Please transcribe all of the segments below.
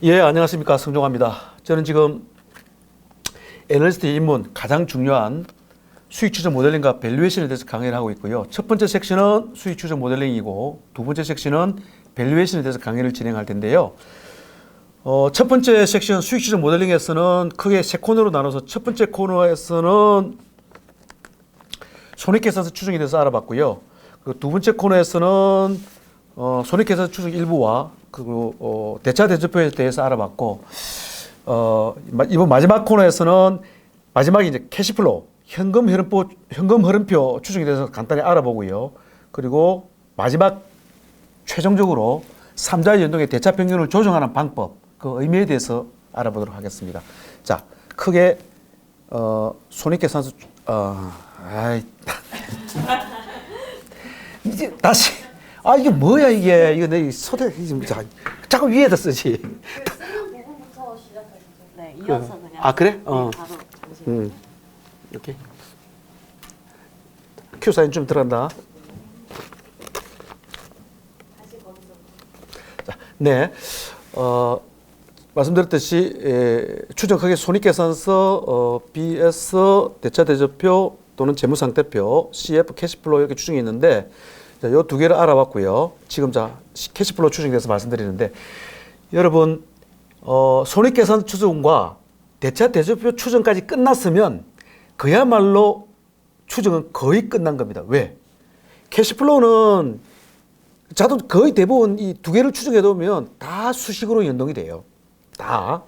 예, 안녕하십니까. 성종화입니다. 저는 지금 애널리스트 입문 가장 중요한 수익 추정 모델링과 밸류에이션에 대해서 강의를 하고 있고요. 첫 번째 섹션은 수익 추정 모델링이고 두 번째 섹션은 밸류에이션에 대해서 강의를 진행할 텐데요. 첫 번째 섹션 수익 추정 모델링에서는 크게 세 코너로 나눠서 첫 번째 코너에서는 손익계산서 추정에 대해서 알아봤고요. 그 두 번째 코너에서는 손익계산서 추정 일부와 그리고 대차대조표에 대해서 알아봤고 이번 마지막 코너에서는 마지막에 이제 캐시플로우 현금 흐름표 추정에 대해서 간단히 알아보고요. 그리고 마지막 최종적으로 3자 연동의 대차 평균을 조정하는 방법 그 의미에 대해서 알아보도록 하겠습니다. 자, 크게 손익계산서 이제 다시 이게 뭐야 이게 내 소대 자꾸 위에다 쓰지. 쓰는 부분부터 시작하시죠. 네, 이어서 그냥. 아 그래? 네, 바로 보시면. 이렇게 큐 사인 좀 들어간다. 다시 거기서. 자, 네. 말씀드렸듯이 추정 크게 손익계산서, BS 대차대조표 또는 재무상태표, CF 캐시플로우 이렇게 추정이 있는데 이 두 개를 알아봤고요. 지금 캐시플로우 추정에 대해서 말씀드리는데 여러분 손익계산 추정과 대차대조표 추정까지 끝났으면 그야말로 추정은 거의 끝난 겁니다. 왜? 캐시플로우는 자동 거의 대부분 이 두 개를 추정해 놓으면 다 수식으로 연동이 돼요. 다.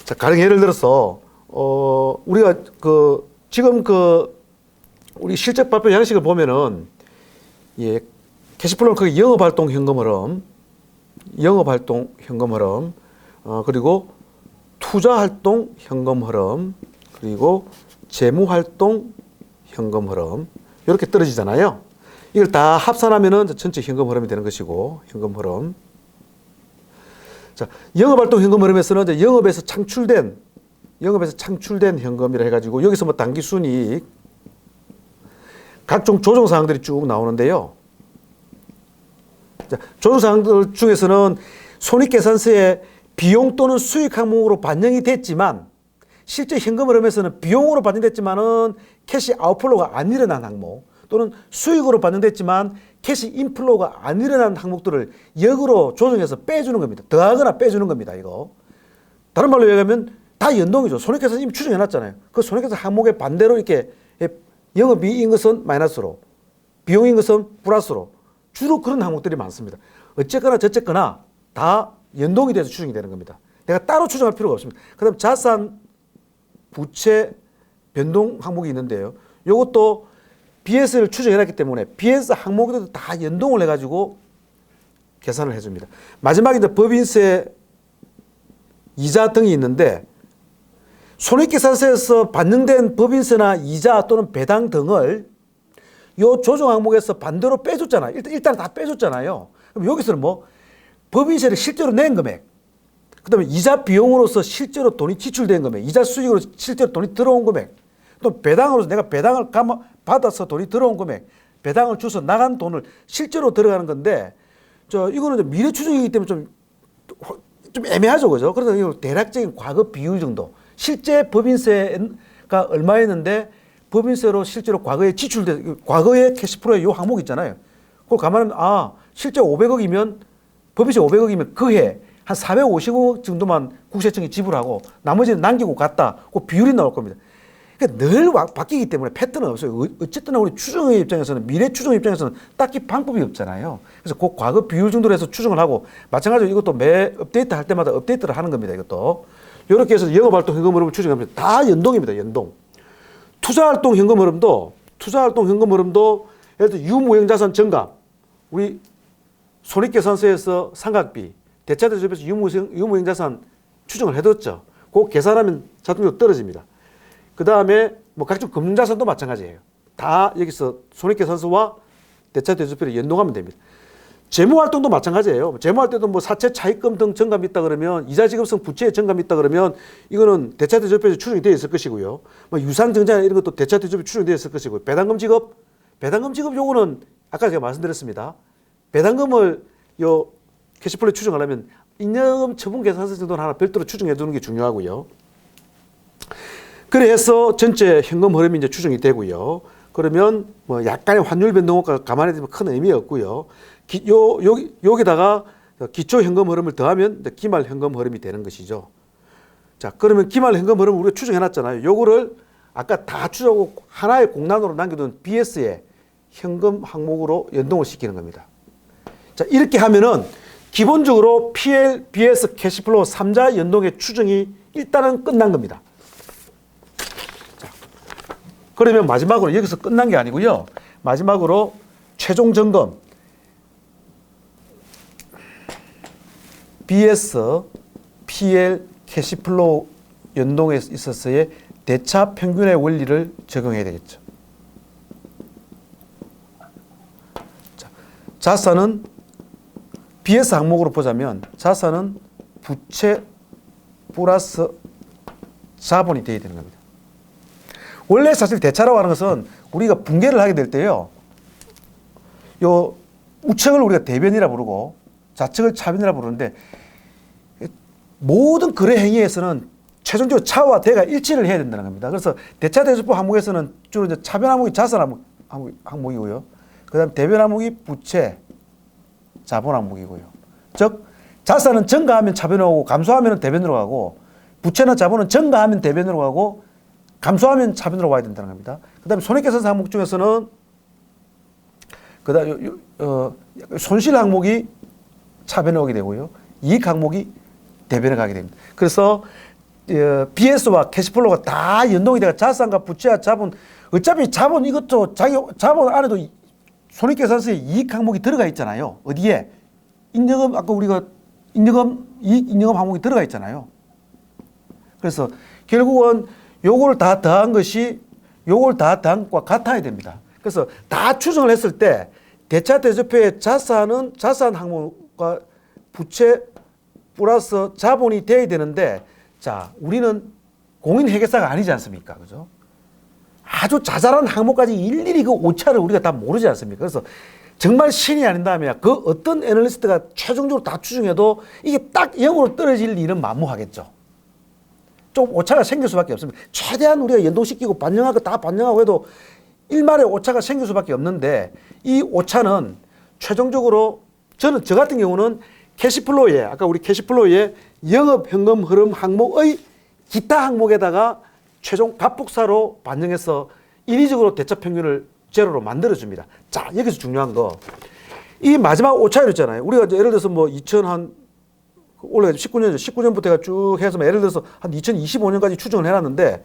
자, 가령 예를 들어서 우리가 지금 우리 실적 발표 양식을 보면은 캐시플로우는 거기 영업활동 현금 흐름, 그리고 투자활동 현금 흐름, 그리고 재무활동 현금 흐름 이렇게 떨어지잖아요. 이걸 다 합산하면은 전체 현금 흐름이 되는 것이고 현금 흐름. 자, 영업활동 현금 흐름에서는 이제 영업에서 창출된 현금이라 해가지고 여기서 뭐 당기순이익 각종 조정 사항들이 쭉 나오는데요. 자, 조정 사항들 중에서는 손익계산서에 비용 또는 수익 항목으로 반영이 됐지만 실제 현금 흐름에서는 비용으로 반영됐지만은 캐시 아웃플로우가 안 일어난 항목 또는 수익으로 반영됐지만 캐시 인플로우가 안 일어난 항목들을 역으로 조정해서 빼주는 겁니다. 더하거나 빼주는 겁니다. 이거. 다른 말로 얘기하면 다 연동이죠. 손익계산 이미 추정해놨잖아요. 그 손익계산 항목의 반대로 이렇게 영업이익인 것은 마이너스로, 비용인 것은 플러스로 주로 그런 항목들이 많습니다. 어쨌거나 저쨌거나 다 연동이 돼서 추정이 되는 겁니다. 내가 따로 추정할 필요가 없습니다. 그 다음 자산, 부채, 변동 항목이 있는데요. 이것도 BS를 추정해놨기 때문에 BS 항목에도 다 연동을 해가지고 계산을 해줍니다. 마지막에 이제 법인세, 이자 등이 있는데 손익계산서에서 반영된 법인세나 이자 또는 배당 등을 요 조정 항목에서 반대로 빼줬잖아요. 일단 다 빼줬잖아요. 그럼 여기서는 뭐 법인세를 실제로 낸 금액, 그 다음에 이자 비용으로서 실제로 돈이 지출된 금액, 이자 수익으로 실제로 돈이 들어온 금액, 또 배당으로서 내가 배당을 받아서 돈이 들어온 금액, 배당을 줘서 나간 돈을 실제로 들어가는 건데 이거는 미래 추정이기 때문에 좀 애매하죠, 그죠? 그래서 이거 대략적인 과거 비율 정도. 실제 법인세가 얼마였는데 법인세로 실제로 과거에 과거의 캐시플로우의 요 항목 있잖아요. 그걸 감안하면 실제 500억이면 법인세 500억이면 그 해 한 450억 정도만 국세청이 지불하고 나머지는 남기고 갔다. 그 비율이 나올 겁니다. 그러니까 늘 바뀌기 때문에 패턴은 없어요. 어쨌든 우리 추정의 입장에서는 미래 추정 입장에서는 딱히 방법이 없잖아요. 그래서 그 과거 비율 정도로 해서 추정을 하고 마찬가지로 이것도 매 업데이트 할 때마다 업데이트를 하는 겁니다. 이것도. 이렇게 해서 영업활동 현금 흐름을 추정합니다. 다 연동입니다. 연동. 투자활동 현금 흐름도 예를 들어 유무형자산 증감, 우리 손익계산서에서 삼각비, 대차대조표에서 유무형자산 추정을 해뒀죠. 그거 계산하면 자동적으로 떨어집니다. 그 다음에 뭐 각종 금융자산도 마찬가지예요. 다 여기서 손익계산서와 대차대조표를 연동하면 됩니다. 재무활동도 마찬가지예요. 재무할 때도 뭐 사채 차입금 등 정감이 있다 그러면 이자지급성 부채에 정감이 있다 그러면 이거는 대차대조표에서 추정이 되어 있을 것이고요. 뭐 유상증자 이런 것도 대차대조표에 추정이 되어 있을 것이고요. 배당금 지급 요거는 아까 제가 말씀드렸습니다. 배당금을 요 캐시플로우 추정하려면 잉여금 처분 계산서 정도는 하나 별도로 추정해 두는 게 중요하고요. 그래서 전체 현금 흐름이 이제 추정이 되고요. 그러면 뭐 약간의 환율 변동 효과가 감안해 두면 큰 의미 없고요. 여기다가 기초 현금 흐름을 더하면 기말 현금 흐름이 되는 것이죠. 자, 그러면 기말 현금 흐름을 우리가 추정해 놨잖아요. 요거를 아까 다 추정하고 하나의 공란으로 남겨둔 BS의 현금 항목으로 연동을 시키는 겁니다. 자, 이렇게 하면은 기본적으로 PL, BS, 캐시플로우 3자 연동의 추정이 일단은 끝난 겁니다. 자, 그러면 마지막으로 여기서 끝난 게 아니고요. 마지막으로 최종 점검 BS, PL, 캐시플로우 연동에 있어서의 대차 평균의 원리를 적용해야 되겠죠. 자, 자산은 BS 항목으로 보자면 자산은 부채 플러스 자본이 되어야 되는 겁니다. 원래 사실 대차라고 하는 것은 우리가 분계를 하게 될 때요, 요 우측을 우리가 대변이라 부르고 좌측을 차변이라 부르는데, 모든 거래 행위에서는 최종적으로 차와 대가 일치를 해야 된다는 겁니다. 그래서 대차 대조법 항목에서는 주로 이제 차변 항목이 자산 항목이고요. 그다음 대변 항목이 부채 자본 항목이고요. 즉 자산은 증가하면 차변으로 가고 감소하면 대변으로 가고, 부채나 자본은 증가하면 대변으로 가고 감소하면 차변으로 와야 된다는 겁니다. 그다음에 손해계산서 항목 중에서는 그다음 손실 항목이 차변에 오게 되고요. 이익 항목이 대변에 가게 됩니다. 그래서 BS와 캐시플로우가 다 연동이 돼가 자산과 부채와 자본, 어차피 자본 이것도 자기 자본 안에도 손익계산서에 이익 항목이 들어가 있잖아요. 어디에? 인여금, 아까 우리가 이익 인여금 항목이 들어가 있잖아요. 그래서 결국은 요걸 다 더한 것이 요걸 다 더한 것과 같아야 됩니다. 그래서 다 추정을 했을 때 대차 대조표의 자산은 자산 항목과 부채 플러스 자본이 돼야 되는데, 자, 우리는 공인회계사가 아니지 않습니까? 그죠? 아주 자잘한 항목까지 일일이 그 오차를 우리가 다 모르지 않습니까? 그래서 정말 신이 아닌다면 그 어떤 애널리스트가 최종적으로 다 추정해도 이게 딱 0으로 떨어질 일은 만무하겠죠. 좀 오차가 생길 수밖에 없습니다. 최대한 우리가 연동시키고 반영하고 다 반영하고 해도 일말의 오차가 생길 수밖에 없는데, 이 오차는 최종적으로 저 같은 경우는 캐시플로우에, 아까 우리 캐시플로우에 영업 현금 흐름 항목의 기타 항목에다가 최종 갑북사로 반영해서 인위적으로 대차 평균을 제로로 만들어줍니다. 자, 여기서 중요한 거, 이 마지막 오차율 있잖아요. 우리가 예를 들어서 뭐 19년부터 해가 쭉 해서 예를 들어서 한 2025년까지 추정을 해놨는데,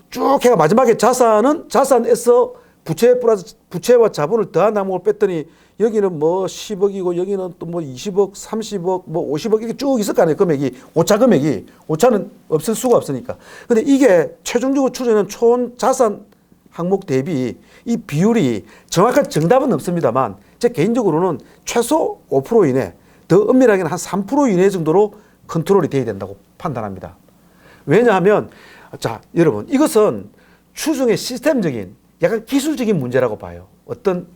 쭉 해가 마지막에 자산에서 부채 플러스 부채와 자본을 더한 항목을 뺐더니 여기는 뭐 10억이고 여기는 또 뭐 20억, 30억, 뭐 50억 이렇게 쭉 있을 거 아니에요. 금액이, 오차 금액이. 오차는 없을 수가 없으니까. 근데 이게 최종적으로 추정하는 총 자산 항목 대비 이 비율이 정확한 정답은 없습니다만, 제 개인적으로는 최소 5% 이내, 더 엄밀하게는 한 3% 이내 정도로 컨트롤이 돼야 된다고 판단합니다. 왜냐하면, 자, 여러분, 이것은 추정의 시스템적인, 약간 기술적인 문제라고 봐요. 어떤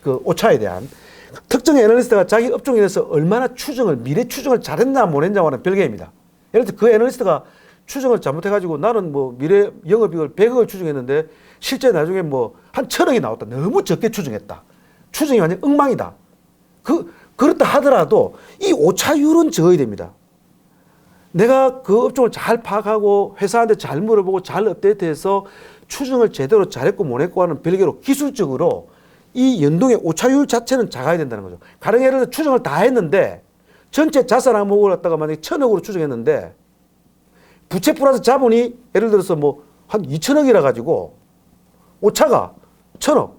그 오차에 대한 특정 애널리스트가 자기 업종에 대해서 얼마나 미래 추정을 잘했나 못했냐와는 별개입니다. 예를 들어 그 애널리스트가 추정을 잘못해가지고 나는 뭐 미래 영업이익을 100억을 추정했는데 실제 나중에 뭐 한 1000억이 나왔다. 너무 적게 추정했다. 추정이 완전 엉망이다. 그렇다 하더라도 이 오차율은 적어야 됩니다. 내가 그 업종을 잘 파악하고 회사한테 잘 물어보고 잘 업데이트해서 추정을 제대로 잘했고 못했고 하는 별개로 기술적으로 이 연동의 오차율 자체는 작아야 된다는 거죠. 가령 예를 들어 추정을 다 했는데 전체 자산 항목을 갖다가 만약에 1000억으로 추정했는데 부채 플러스 자본이 예를 들어서 뭐 한 2000억이라 가지고 오차가 1000억.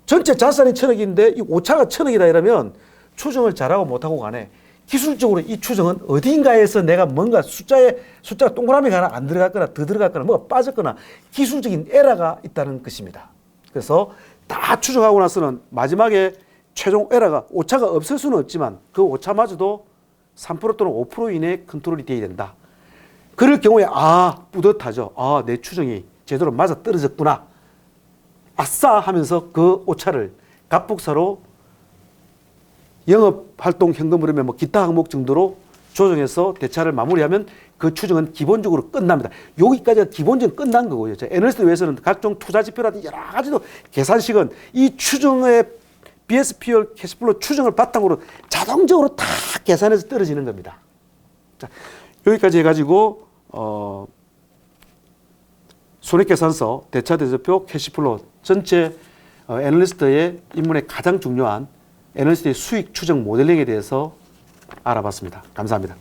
전체 자산이 1000억인데 이 오차가 1000억이다 이러면 추정을 잘하고 못하고 간에 기술적으로 이 추정은 어딘가에서 내가 뭔가 숫자가 동그라미가 하나 안 들어갔거나 더 들어갔거나 뭐가 빠졌거나 기술적인 에러가 있다는 것입니다. 그래서 다 추정하고 나서는 마지막에 최종 에러가 오차가 없을 수는 없지만 그 오차마저도 3% 또는 5% 이내에 컨트롤이 되어야 된다. 그럴 경우에 뿌듯하죠. 내 추정이 제대로 맞아 떨어졌구나. 아싸 하면서 그 오차를 갑북사로 영업활동 현금 흐름의 뭐 기타 항목 정도로 조정해서 대차를 마무리하면 그 추정은 기본적으로 끝납니다. 여기까지가 기본적으로 끝난 거고요. 애널리스트 위해서는 각종 투자 지표라든지 여러 가지도 계산식은 이 추정의 BSPR 캐시플로우 추정을 바탕으로 자동적으로 다 계산해서 떨어지는 겁니다. 자, 여기까지 해가지고 손익계산서, 대차대조표, 캐시플로우 전체 애널리스트의 입문의 가장 중요한 애널리스트의 수익 추정 모델링에 대해서 알아봤습니다. 감사합니다.